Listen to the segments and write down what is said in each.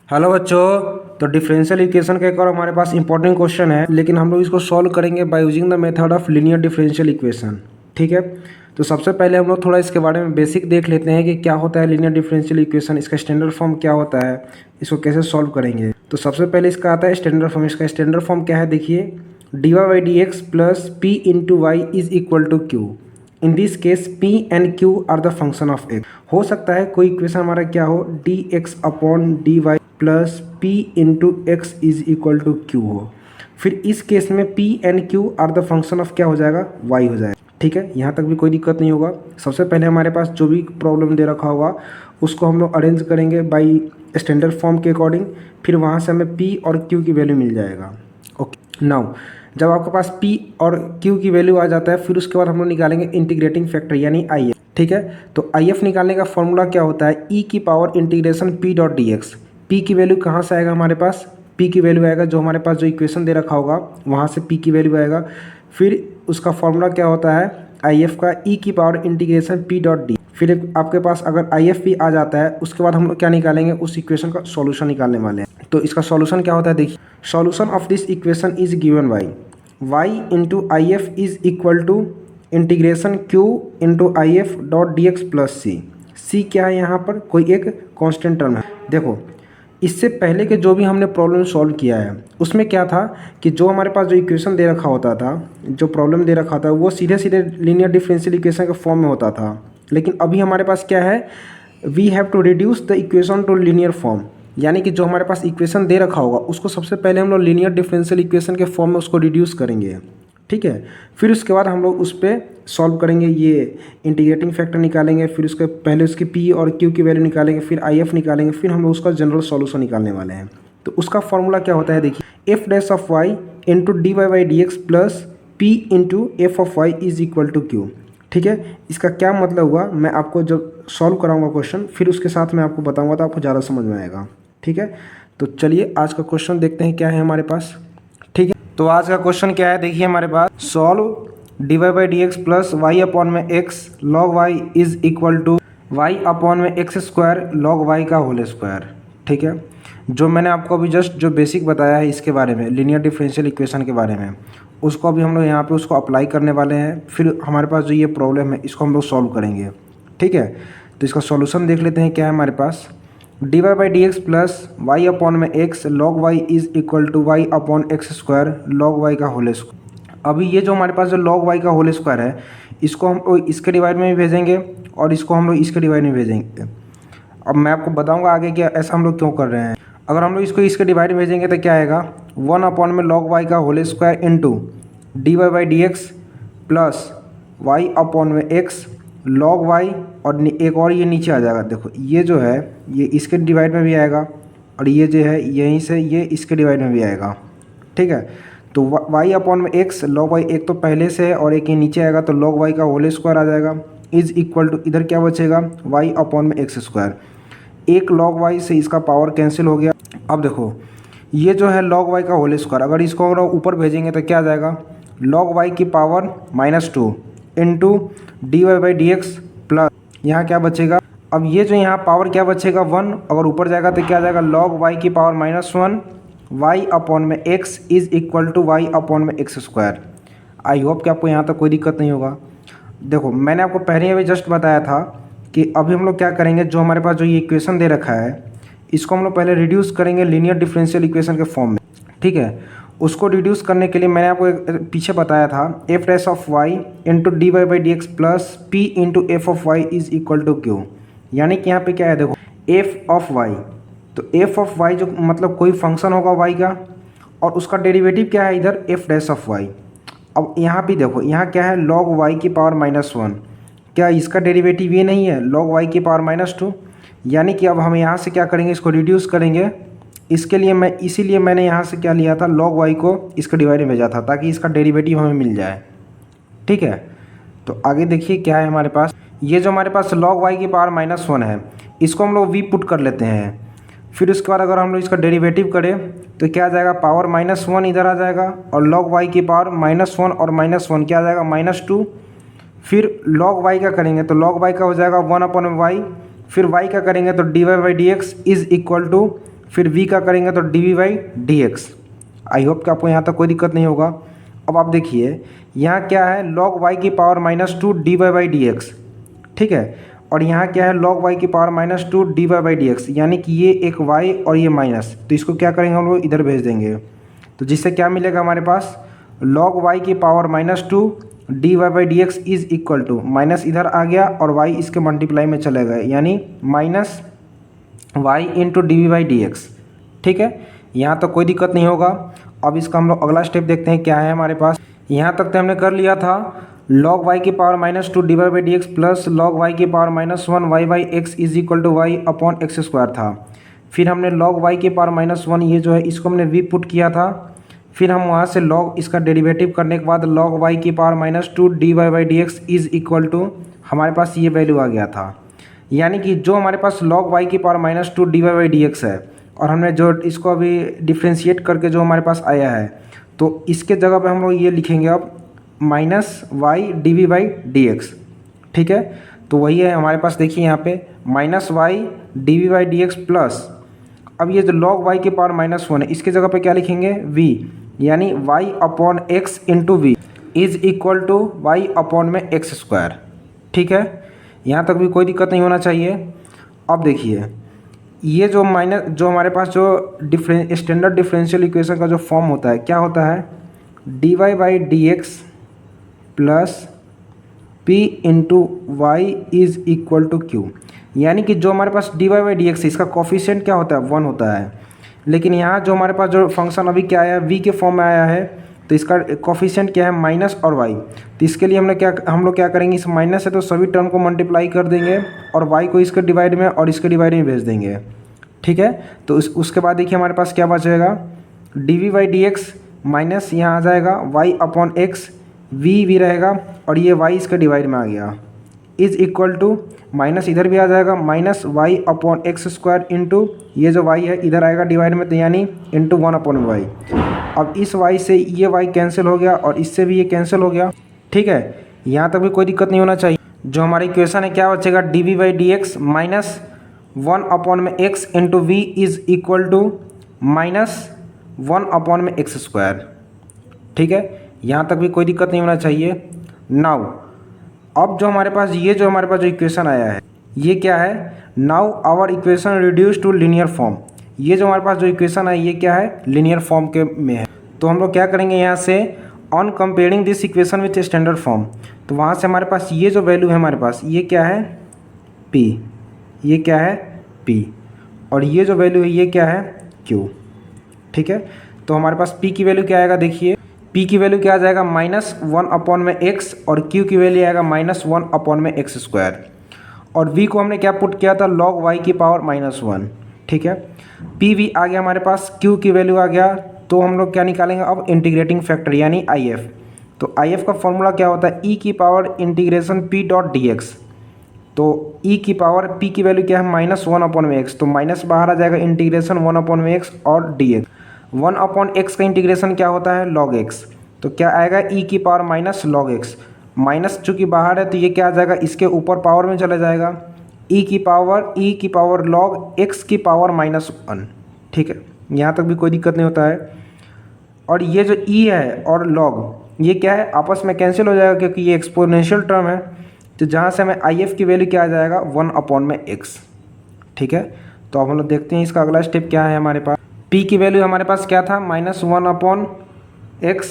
Hello बच्चों। तो differential equation का एक और हमारे पास इंपॉर्टेंट क्वेश्चन है, लेकिन हम लोग इसको सॉल्व करेंगे by using the method of linear differential equation. ठीक है। तो सबसे पहले हम लोग थोड़ा इसके बारे में बेसिक देख लेते हैं कि क्या होता है लीनियर डिफरेंशियल इक्वेशन, इसका स्टैंडर्ड फॉर्म क्या होता है, इसको कैसे सॉल्व करेंगे। तो सबसे पहले इसका आता है स्टैंडर्ड फॉर्म। इसका स्टैंडर्ड फॉर्म क्या है, देखिए, dy by D x plus p into y is equal to q. In this case p and q are the function of x। हो सकता है कोई इक्वेशन हमारा क्या हो, dx upon dy plus p into x is equal to q हो। फिर इस केस में p and q are the function of क्या हो जाएगा, y हो जाएगा। ठीक है, यहाँ तक भी कोई दिक्कत नहीं होगा। सबसे पहले हमारे पास जो भी प्रॉब्लम दे रखा होगा उसको हम लोग अरेंज करेंगे बाई स्टैंडर्ड फॉर्म के अकॉर्डिंग। फिर वहाँ से हमें p और q की वैल्यू मिल जाएगा। ओके, नाउ जब आपके पास p और q की वैल्यू आ जाता है, फिर उसके बाद हम लोग निकालेंगे इंटीग्रेटिंग फैक्टर यानी if। ठीक है, तो if निकालने का फॉर्मूला क्या होता है, e की power integration p dot D x. p की वैल्यू कहाँ से आएगा, हमारे पास p की वैल्यू आएगा जो हमारे पास जो इक्वेशन दे रखा होगा वहाँ से p की वैल्यू आएगा। फिर उसका फॉर्मूला क्या होता है if का, e की power integration p dot D. फिर आपके पास अगर if भी आ जाता है, उसके बाद हम लोग क्या निकालेंगे, उस इक्वेशन का सॉल्यूशन निकालने वाले हैं। तो इसका सॉल्यूशन क्या होता है, देखिए, solution of this equation is given by y into I F is equal to integration q into I F dot D x plus C क्या है, यहाँ पर कोई एक कांस्टेंट टर्म है। देखो, इससे पहले के जो भी हमने प्रॉब्लम सॉल्व किया है उसमें क्या था कि जो हमारे पास जो इक्वेशन दे रखा होता था, जो प्रॉब्लम दे रखा था, वो सीधे सीधे लीनियर डिफरेंशियल इक्वेशन के फॉर्म में होता था। लेकिन अभी हमारे पास क्या है, we have to reduce the equation to linear form. यानी कि जो हमारे पास इक्वेशन दे रखा होगा उसको सबसे पहले हम लोग लीनियर डिफरेंशियल इक्वेशन के फॉर्म में उसको रिड्यूस करेंगे। ठीक है, फिर उसके बाद हम लोग उस पर सॉल्व करेंगे, ये इंटीग्रेटिंग फैक्टर निकालेंगे, फिर उसके पहले उसकी p और q की वैल्यू निकालेंगे, फिर if निकालेंगे, फिर हम लोग उसका जनरल सॉल्यूशन निकालने वाले हैं। तो उसका फॉर्मूला क्या होता है, देखिए, f dash of y into d Y by D x plus p into f of y is equal to q. ठीक है, इसका क्या मतलब हुआ, मैं आपको जब सॉल्व कराऊंगा क्वेश्चन फिर उसके साथ मैं आपको बताऊंगा तो आपको ज़्यादा समझ में आएगा। ठीक है, तो चलिए आज का क्वेश्चन देखते हैं क्या है हमारे पास। ठीक है, तो आज का क्वेश्चन क्या है, देखिए हमारे पास, solve D Y by D x plus Y upon में x log Y is equal to Y upon में एक्स स्क्वायर लॉग वाई का होल स्क्वायर। ठीक है, जो मैंने आपको अभी जस्ट जो बेसिक बताया है इसके बारे में, लीनियर डिफरेंशियल इक्वेशन के बारे में, उसको अभी हम लोग यहाँ पे उसको अप्लाई करने वाले हैं। फिर हमारे पास जो ये प्रॉब्लम है इसको हम लोग सॉल्व करेंगे। ठीक है, तो इसका सॉल्यूशन देख लेते हैं क्या है हमारे पास। D Y by D x plus Y upon में x log Y is equal to Y upon x square log Y का होल स्क्वायर। अभी ये जो हमारे पास जो लॉग वाई का होल स्क्वायर है, इसको हम लोग इसके डिवाइड में भी भेजेंगे और इसको हम लोग इसके डिवाइड में भेजेंगे। अब मैं आपको बताऊंगा आगे कि ऐसा हम लोग क्यों कर रहे हैं। अगर हम लोग इसको इसके डिवाइड में भेजेंगे तो क्या आएगा, 1 अपॉन में लॉग वाई का whole square into d Y by D x plus Y upon में एक्स लॉग वाई, और एक और ये नीचे आ जाएगा। देखो, ये जो है ये इसके डिवाइड में भी आएगा और ये जो है यहीं से ये इसके डिवाइड में भी आएगा। ठीक है, तो वाई अपॉन में एक्स लॉग वाई, एक तो पहले से है और एक ये नीचे आएगा, तो लॉग वाई का होल स्क्वायर आ जाएगा इज इक्वल टू, इधर क्या बचेगा, वाई अपॉन में एक्स स्क्वायर। एक लॉग वाई से इसका पावर कैंसिल हो गया। अब देखो, ये जो है लॉग वाई का होल स्क्वायर, अगर इसको अगर ऊपर भेजेंगे तो क्या आ जाएगा, लॉग वाई की power -2 into d Y by D x plus, यहाँ क्या बचेगा, अब ये जो यहाँ पावर क्या बचेगा 1, अगर ऊपर जाएगा तो क्या आ जाएगा, लॉग वाई की पावर -1 वाई अपॉन में x is equal to Y upon में एक्स स्क्वायर। आई होप कि आपको यहाँ तक कोई दिक्कत नहीं होगा। देखो, मैंने आपको पहले अभी जस्ट बताया था कि अभी हम लोग क्या करेंगे, जो हमारे पास जो ये इक्वेशन दे रखा है इसको हम लोग पहले रिड्यूस करेंगे लीनियर डिफरेंशियल इक्वेशन के फॉर्म में। ठीक है, उसको रिड्यूस करने के लिए मैंने आपको पीछे बताया था f dash of y into d Y by D x plus p into f of y is equal to q. यानी कि यहाँ पे क्या है, देखो, एफ ऑफ वाई, तो एफ ऑफ वाई जो मतलब कोई फंक्शन होगा वाई का, और उसका डेरिवेटिव क्या है इधर, एफ डैश ऑफ वाई। अब यहाँ भी देखो, यहाँ क्या है, लॉग वाई की पावर -1, क्या इसका डेरिवेटिव ये नहीं है, लॉग वाई की पावर -2। यानी कि अब हम यहाँ से क्या करेंगे, इसको रिड्यूस करेंगे। इसके लिए मैं इसीलिए मैंने यहाँ से क्या लिया था, लॉग वाई को इसका डिवाइड में भेजा था ताकि इसका डेरिवेटिव हमें मिल जाए। ठीक है, तो आगे देखिए क्या है हमारे पास, ये जो हमारे पास लॉग वाई की पावर -1 है इसको हम लोग वी पुट कर लेते हैं। फिर उसके बाद अगर हम लोग इसका डेरिवेटिव करें तो क्या आ जाएगा, पावर -1 इधर आ जाएगा और log y की पावर -1 और -1 क्या आ जाएगा, -2। फिर log y का करेंगे तो log y का हो जाएगा 1 अपॉन वाई। फिर y का करेंगे तो d Y by D x is equal to फिर v का करेंगे तो dv/dx। आई होप कि आपको यहाँ तक कोई दिक्कत नहीं होगा। अब आप देखिए यहाँ क्या है log y की पावर -2 dy/dx, ठीक है, और यहाँ क्या है log y की पावर -2 dy/dx, यानी कि ये एक y और ये माइनस, तो इसको क्या करेंगे हम लोग इधर भेज देंगे। तो जिससे क्या मिलेगा हमारे पास log y की power -2 dy/dx is equal to minus इधर आ गया और y इसके मल्टीप्लाई में चले गए, यानी माइनस y इंटू dv/dx। ठीक है, यहाँ तक कोई दिक्कत नहीं होगा। अब इसका हम लोग अगला स्टेप देखते हैं क्या है हमारे पास। यहाँ तक तो हमने कर लिया था log y की power -2 dy/dx plus log y की power -1 y/x is equal to y upon x square था। फिर हमने log y की पावर -1 ये जो है इसको हमने v पुट किया था। फिर हम वहाँ से log इसका डेरिवेटिव करने के बाद log y की power -2 dy/dx is equal to हमारे पास ये वैल्यू आ गया था। यानी कि जो हमारे पास log y की पावर -2 dy/dx है और हमने जो इसको अभी डिफ्रेंशिएट करके जो हमारे पास आया है, तो इसके जगह पे हम लोग ये लिखेंगे अब -y dv/dx। ठीक है, तो वही है हमारे पास, देखिए यहाँ पे -y dv/dx प्लस अब ये जो log y की पावर -1 है इसके जगह पे क्या लिखेंगे v, यानी y upon x into v is equal to y upon में एक्स स्क्वायर। ठीक है, यहाँ तक भी कोई दिक्कत नहीं होना चाहिए। अब देखिए ये जो हमारे पास जो स्टैंडर्ड डिफरेंशियल इक्वेशन का जो फॉर्म होता है क्या होता है, dy/dx plus p into y is equal to q. यानी कि जो हमारे पास dy/dx है इसका कोफिशिएंट क्या होता है 1 होता है, लेकिन यहाँ जो हमारे पास जो फंक्शन अभी क्या आया है v के फॉर्म में आया है, तो इसका कोफिशिएंट क्या है माइनस और y। तो इसके लिए हम लोग क्या करेंगे, इस माइनस से तो सभी टर्म को मल्टीप्लाई कर देंगे और y को इसके डिवाइड में और इसके डिवाइड में भेज देंगे। ठीक है, तो उसके बाद देखिए हमारे पास क्या बचेगा, dv/dx माइनस यहाँ आ जाएगा y अपॉन एक्स, v रहेगा और ये y इसके डिवाइड में आ गया इज इक्वल टू माइनस इधर भी आ जाएगा minus y upon x square into ये जो y है इधर आएगा डिवाइड में, तो यानी इंटू 1 अपॉन y। अब इस y से ये y कैंसिल हो गया और इससे भी ये कैंसिल हो गया। ठीक है, यहाँ तक भी कोई दिक्कत नहीं होना चाहिए। जो हमारी इक्वेशन है क्या बचेगा, dv/dx माइनस 1 अपॉन में x into v is equal to -1 upon में एक्स स्क्वायर। ठीक है, यहाँ तक भी कोई दिक्कत नहीं होना चाहिए। नाउ अब जो हमारे पास जो इक्वेशन आया है ये क्या है, now our equation reduce to linear form. ये जो हमारे पास जो इक्वेशन है ये क्या है, लीनियर फॉर्म के में है। तो हम लोग क्या करेंगे यहाँ से on comparing this equation with standard form, तो वहाँ से हमारे पास ये जो वैल्यू है हमारे पास ये क्या है p, ये क्या है p, और ये जो वैल्यू है ये क्या है q। ठीक है, तो हमारे पास p की वैल्यू क्या आएगा, देखिए p की वैल्यू क्या आ जाएगा -1 अपॉन में x और q की वैल्यू आएगा -1 अपॉन में एक्स स्क्वायर, और v को हमने क्या पुट किया था log y की पावर -1। ठीक है, pv आ गया हमारे पास, q की वैल्यू आ गया, तो हम लोग क्या निकालेंगे अब इंटीग्रेटिंग फैक्टर यानी if। तो if का फॉर्मूला क्या होता है, e की पावर इंटीग्रेशन p.dx। तो e की पावर p की वैल्यू क्या है -1 अपॉन में x, तो माइनस बाहर आ जाएगा इंटीग्रेशन 1 अपॉन में x और dx। 1 अपॉन x का इंटीग्रेशन क्या होता है log x, तो क्या आएगा e की power minus log x, minus चूँकि बाहर है तो ये क्या आ जाएगा इसके ऊपर पावर में चला जाएगा e की पावर log x की पावर -1। ठीक है, यहाँ तक भी कोई दिक्कत नहीं होता है। और ये जो e है और log ये क्या है आपस में कैंसिल हो जाएगा क्योंकि ये एक्सपोनेंशियल टर्म है, तो जहाँ से हमें if की वैल्यू क्या आ जाएगा 1 अपॉन में x। ठीक है, तो अब हम लोग देखते हैं इसका अगला स्टेप क्या है। हमारे पास p की वैल्यू हमारे पास क्या था -1 अपॉन x,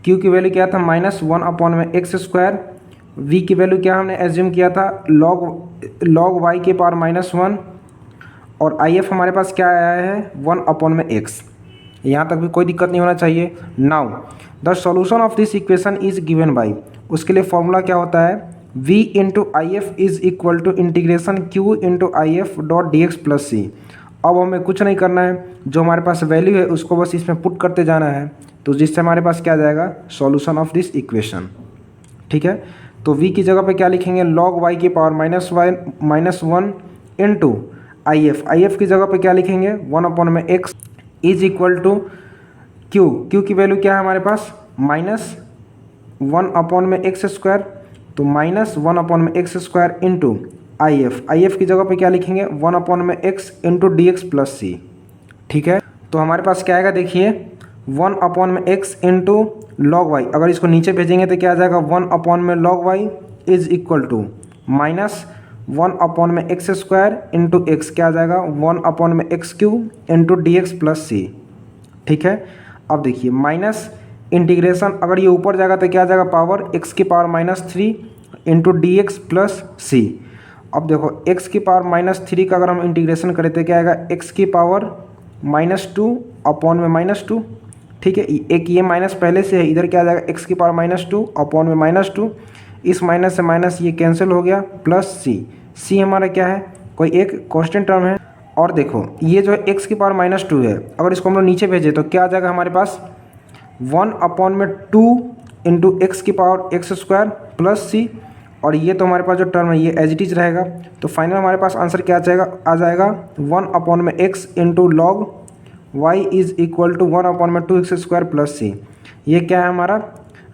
q की वैल्यू क्या था -1 अपॉन में एक्स स्क्वायर, v की वैल्यू क्या हमने एज्यूम किया था log y की पावर -1, और if हमारे पास क्या आया है 1 अपॉन में x। यहाँ तक भी कोई दिक्कत नहीं होना चाहिए। Now the solution of this equation is given by, उसके लिए फॉर्मूला क्या होता है v into I F is equal to integration q into I F dot D x plus C. अब हमें कुछ नहीं करना है, जो हमारे पास वैल्यू है उसको बस इसमें पुट करते जाना है, तो जिससे हमारे पास क्या आ जाएगा सॉल्यूशन ऑफ दिस इक्वेशन। ठीक है, तो v की जगह पे क्या लिखेंगे log y की पावर -1 इंटू आई एफ की जगह पे क्या लिखेंगे 1 अपॉन में x is equal to q की वैल्यू क्या है हमारे पास -1 अपॉन में एक्स स्क्वायर, तो -1 अपॉन में x square into I F की जगह पे क्या लिखेंगे 1 अपॉन में x into D x plus C. ठीक है, तो हमारे पास क्या आएगा देखिए 1 अपॉन में x इंटू लॉग वाई। अगर इसको नीचे भेजेंगे तो क्या आ जाएगा 1 अपॉन में log Y is equal to minus 1 upon में एक्स स्क्वायर इंटू एक्स, क्या आ जाएगा 1 अपॉन में X cube into D x plus C. ठीक है, अब देखिए माइनस इंटीग्रेशन अगर ये ऊपर जाएगा तो क्या आ जाएगा पावर एक्स की power -3 into D x plus C. अब देखो x की पावर -3 का अगर हम इंटीग्रेशन करें तो क्या आएगा x की पावर -2 अपॉन में -2। ठीक है, एक ये माइनस पहले से है, इधर क्या आ जाएगा x की पावर -2 अपॉन में -2, इस माइनस से माइनस ये कैंसिल हो गया, प्लस सी हमारा क्या है कोई एक कांस्टेंट टर्म है। और देखो ये जो है x की पावर -2 है, अगर इसको हम लोग नीचे भेजें तो क्या आ जाएगा हमारे पास 1 अपॉन में 2 इंटू एक्स की पावर एक्स स्क्वायर प्लस सी। और ये तो हमारे पास जो टर्म है ये एज इट इज रहेगा, तो फाइनल हमारे पास आंसर क्या आ जाएगा 1 अपॉन में x into log Y is equal to 1 upon में 2x स्क्वायर प्लस सी। ये क्या है हमारा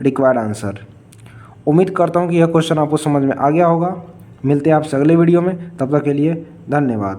रिक्वायर्ड आंसर। उम्मीद करता हूँ कि यह क्वेश्चन आपको समझ में आ गया होगा। मिलते हैं आपसे अगले वीडियो में, तब तक के लिए धन्यवाद।